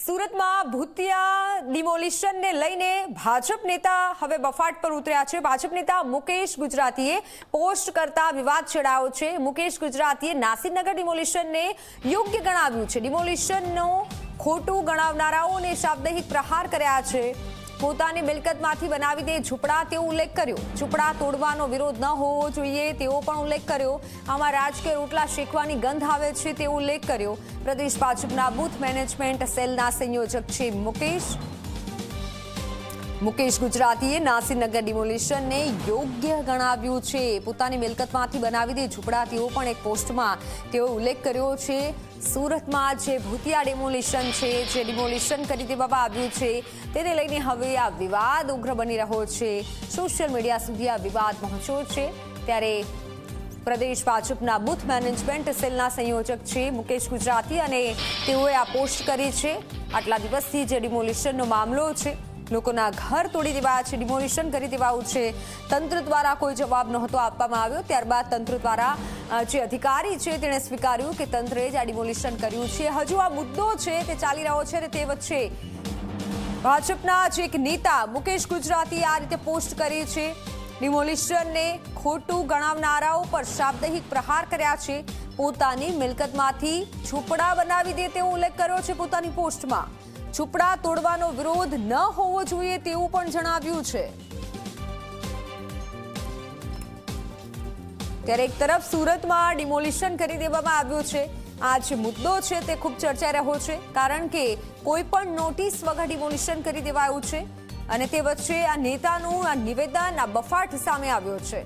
સુરતમાં ભૂતિયા ડિમોલિશનને લઈને ભાજપ નેતા હવે બફાટ પર ઉતર્યા છે। ભાજપ નેતા મુકેશ ગુજરાતીએ પોસ્ટ કરતા વિવાદ છેડાયો છે। મુકેશ ગુજરાતીએ નાસિરનગર ડિમોલિશનને યોગ્ય ગણાવ્યું છે। ડિમોલિશનનો ખોટું ગણાવનારાઓને શાબ્દિક પ્રહાર કર્યા છે। પોતાની મિલકતમાંથી બનાવી દે ઝૂંપડા તેવો ઉલ્લેખ કર્યો। ઝૂંપડા તોડવાનો વિરોધ ન હોવો જોઈએ તેવો પણ ઉલ્લેખ કર્યો। આમાં રાજકીય રોટલા શેકવાની ગંધ આવે છે તેવો ઉલ્લેખ કર્યો। પ્રદેશ ભાજપના બૂથ મેનેજમેન્ટ સેલના સંયોજક છે મુકેશ ગુજરાતીએ નાસિરનગર ડિમોલિશનને યોગ્ય ગણાવ્યું છે। પોતાની મિલકતમાંથી બનાવી દે ઝૂંપડા તેવો પણ એક પોસ્ટમાં તેઓ ઉલ્લેખ કર્યો છે। સુરતમાં જે ભૂતિયા ડિમોલિશન છે, જે ડિમોલિશન કરી દેવામાં આવ્યું છે, તેને લઈને હવે આ વિવાદ ઉગ્ર બની રહ્યો છે। સોશિયલ મીડિયા સુધી આ વિવાદ પહોંચ્યો છે। ત્યારે પ્રદેશ ભાજપના બૂથ મેનેજમેન્ટ સેલના સંયોજક છે મુકેશ ગુજરાતી અને તેઓએ આ પોસ્ટ કરી છે। આટલા દિવસથી જે ડિમોલિશનનો મામલો છે, લોકોના ઘર તોડી દેવાયા છે, ડિમોલિશન કરી દેવાયું છે, તંત્ર દ્વારા કોઈ જવાબ નહોતો આપવામાં આવ્યો। ત્યારબાદ તંત્ર દ્વારા જે અધિકારી છે તેણે સ્વીકાર્યું કે તંત્રએ જ આ ડિમોલિશન કર્યું છે। હજુ આ મુદ્દો છે તે ચાલી રહ્યો છે અને તે વચ્ચે ભાજપના જે એક નેતા મુકેશ ગુજરાતીએ આ રીતે પોસ્ટ કરી છે। ડિમોલિશનને ખોટું ગણાવનારાઓ પર શાબ્દિક પ્રહાર કર્યા છે। પોતાની મિલકતમાંથી ઝૂંપડા બનાવી દે તેવો ઉલ્લેખ કર્યો છે પોતાની પોસ્ટમાં। ઝૂંપડા તોડવાનો વિરોધ ન હોવો જોઈએ તેવું પણ જણાવ્યું છે। ત્યારે એક તરફ સુરતમાં ડિમોલિશન કરી દેવામાં આવ્યું છે। આ જે મુદ્દો છે તે ખૂબ ચર્ચાઈ રહ્યો છે, કારણ કે કોઈ પણ નોટિસ વગર ડિમોલિશન કરી દેવાયું છે અને તે વચ્ચે આ નેતાનું આ નિવેદન, આ બફાટ સામે આવ્યો છે।